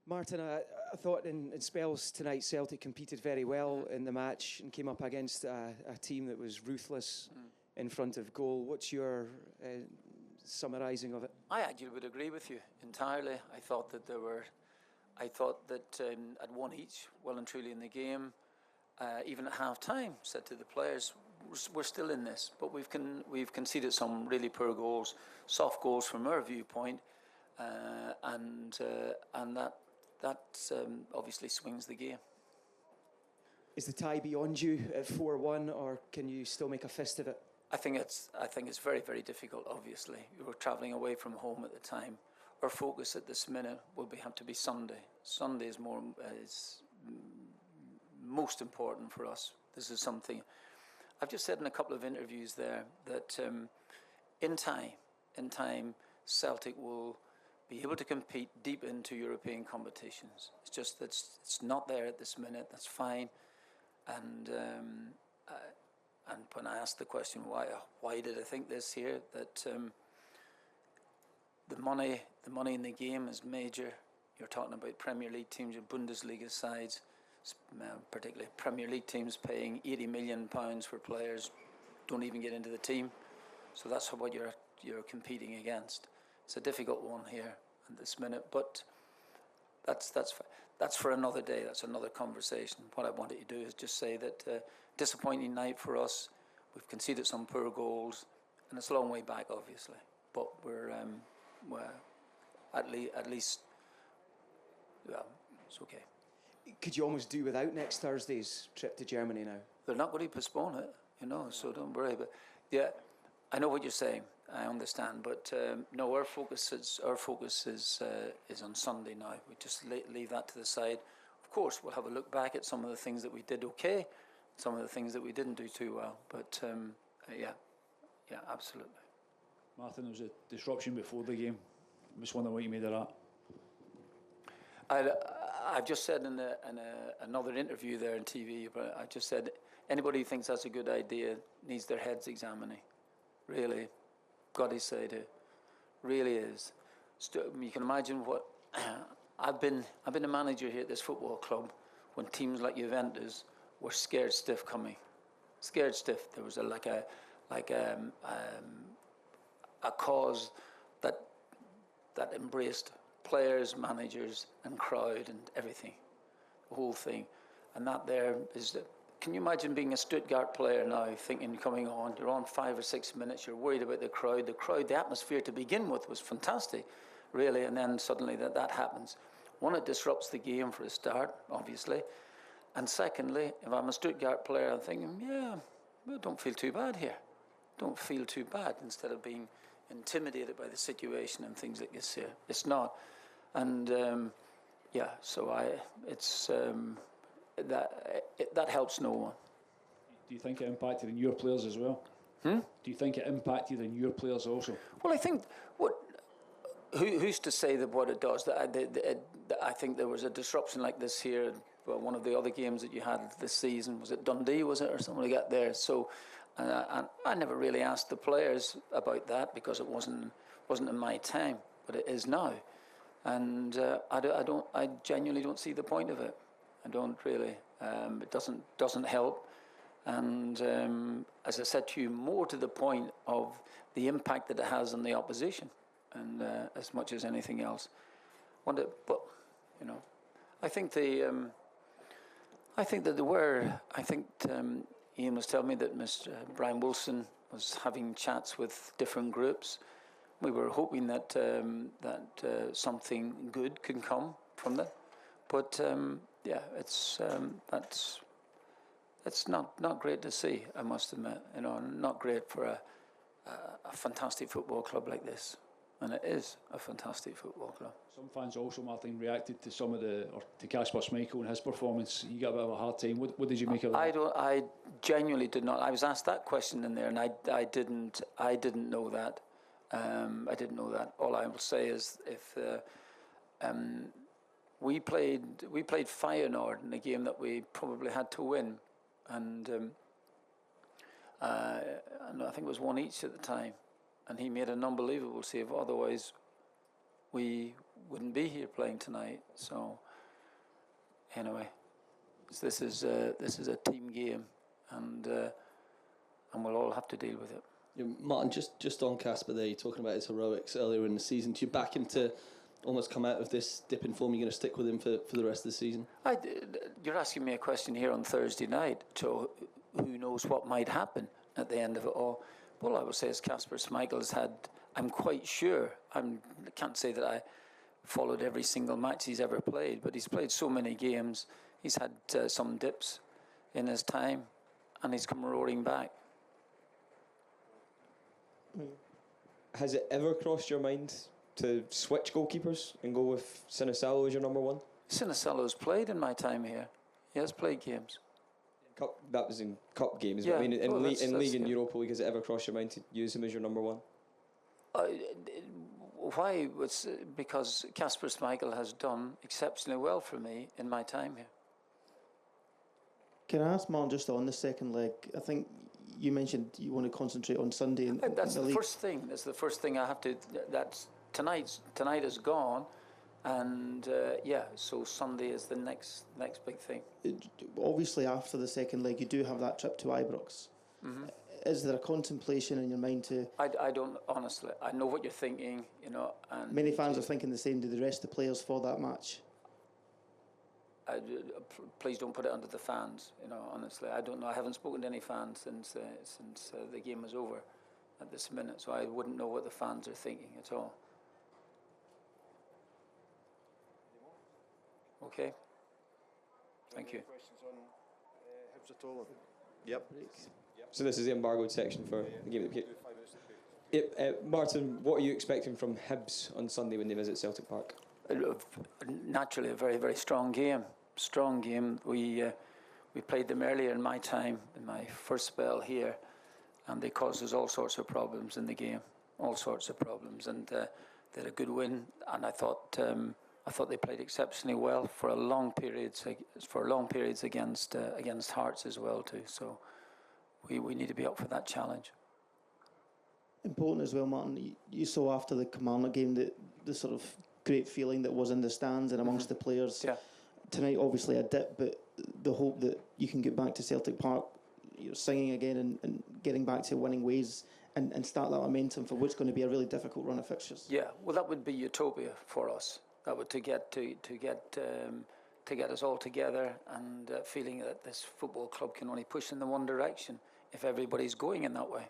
Martin, I thought in spells tonight Celtic competed very well in the match and came up against a team that was ruthless in front of goal. What's your summarising of it? I actually would agree with you entirely. I thought that at one each, well and truly in the game, even at half-time, said to the players, we're still in this, but we've conceded some really poor goals, soft goals from our viewpoint, and that obviously swings the game. Is the tie beyond you at 4-1, or can you still make a fist of it? I think it's very, very difficult. Obviously, we were travelling away from home at the time. Our focus at this minute will have to be Sunday. Sunday is most important for us. This is something I've just said in a couple of interviews there, that in time, Celtic will be able to compete deep into European competitions. It's just that it's not there at this minute. That's fine. And when I asked the question, why did I think this here? That the money in the game is major. You're talking about Premier League teams, your Bundesliga sides, particularly Premier League teams paying £80 million for players don't even get into the team. So that's what you're competing against. It's a difficult one here at this minute, but that's for another day. That's another conversation. What I wanted to do is just say that disappointing night for us. We've conceded some poor goals, and it's a long way back, obviously. But we're at least it's okay. Could you almost do without next Thursday's trip to Germany now? They're not going to postpone it, so don't worry. But yeah, I know what you're saying. I understand, but no, our focus is on Sunday now. We just leave that to the side. Of course, we'll have a look back at some of the things that we did okay, some of the things that we didn't do too well. But yeah, absolutely. Martin, there was a disruption before the game. I'm just wondering what you made of that. I've just said in another interview there on TV, but I just said anybody who thinks that's a good idea needs their heads examining. Really, got to say it, really is. You can imagine what I've been a manager here at this football club when teams like Juventus were scared stiff coming, scared stiff. There was a cause that embraced players, managers, and crowd and everything, the whole thing. And that there is. Can you imagine being a Stuttgart player now, thinking coming on, you're on 5 or 6 minutes, you're worried about the crowd. The atmosphere to begin with was fantastic, really, and then suddenly that happens. One, it disrupts the game for a start, obviously. And secondly, if I'm a Stuttgart player, I'm thinking, well, don't feel too bad here. Don't feel too bad, instead of being intimidated by the situation and things like this here. It's not. And, that helps no one. Do you think it impacted on your players as well? Do you think it impacted on your players also? Well, I think who's to say that what it does? I think there was a disruption like this here. Well, one of the other games that you had this season, was it Dundee? Was it, or something like that there? So, and I never really asked the players about that because it wasn't in my time, but it is now, and I genuinely don't see the point of it. I don't really. It doesn't help, and as I said to you, more to the point of the impact that it has on the opposition, and as much as anything else. I think that there were. I think Ian was telling me that Mr. Brian Wilson was having chats with different groups. We were hoping that something good can come from that, but. It's not great to see, I must admit. Not great for a fantastic football club like this, and it is a fantastic football club. Some fans also, Martin, reacted to to Kasper Schmeichel and his performance. You got a bit of a hard time. What did you make of that? I genuinely did not. I was asked that question in there, and I didn't know that. I didn't know that. All I will say is if. We played Feyenoord in a game that we probably had to win, and I think it was 1 each at the time, and he made an unbelievable save. Otherwise, we wouldn't be here playing tonight. So anyway, this is a team game, and we'll all have to deal with it. Yeah, Martin, just on Kasper there, you're talking about his heroics earlier in the season. Do you back him to almost come out of this dip in form? You're going to stick with him for the rest of the season? You're asking me a question here on Thursday night, so who knows what might happen at the end of it all. All I would say is Kasper Schmeichel has had, I'm quite sure, I can't say that I followed every single match he's ever played, but he's played so many games. He's had some dips in his time, and he's come roaring back. Has it ever crossed your mind to switch goalkeepers and go with Sinisalo as your number one? Sinisalo's played in my time here. He has played games. That was in cup games. Yeah. But I mean, in league and yeah. Europa League, has it ever crossed your mind to use him as your number one? Why? Because Kasper Schmeichel has done exceptionally well for me in my time here. Can I ask Martin just on the second leg? I think you mentioned you want to concentrate on Sunday. That's the league. first thing. That's the first thing I have to. That's tonight is gone, and so Sunday is the next big thing. Obviously, after the second leg, you do have that trip to Ibrox. Mm-hmm. Is there a contemplation in your mind to? I don't honestly. I know what you're thinking. And many fans are thinking the same. Do the rest of the players for that match? Please don't put it under the fans. Honestly, I don't know. I haven't spoken to any fans since the game was over at this minute, so I wouldn't know what the fans are thinking at all. Okay. Thank you. Questions on Hibs at all? Yep. So this is the embargoed section for the game that we get. Martin, what are you expecting from Hibs on Sunday when they visit Celtic Park? Naturally, a very, very strong game. Strong game. We played them earlier in my time, in my first spell here, and they caused us all sorts of problems in the game, all sorts of problems. And they had a good win, and I thought they played exceptionally well for a long periods against Hearts as well too. So we need to be up for that challenge. Important as well, Martin. You saw after the Kilmarnock game the sort of great feeling that was in the stands and amongst the players. Yeah. Tonight, obviously a dip, but the hope that you can get back to Celtic Park, singing again and getting back to winning ways and start that momentum for what's going to be a really difficult run of fixtures. Yeah, well, that would be utopia for us. That would to get us all together and feeling that this football club can only push in the one direction if everybody's going in that way.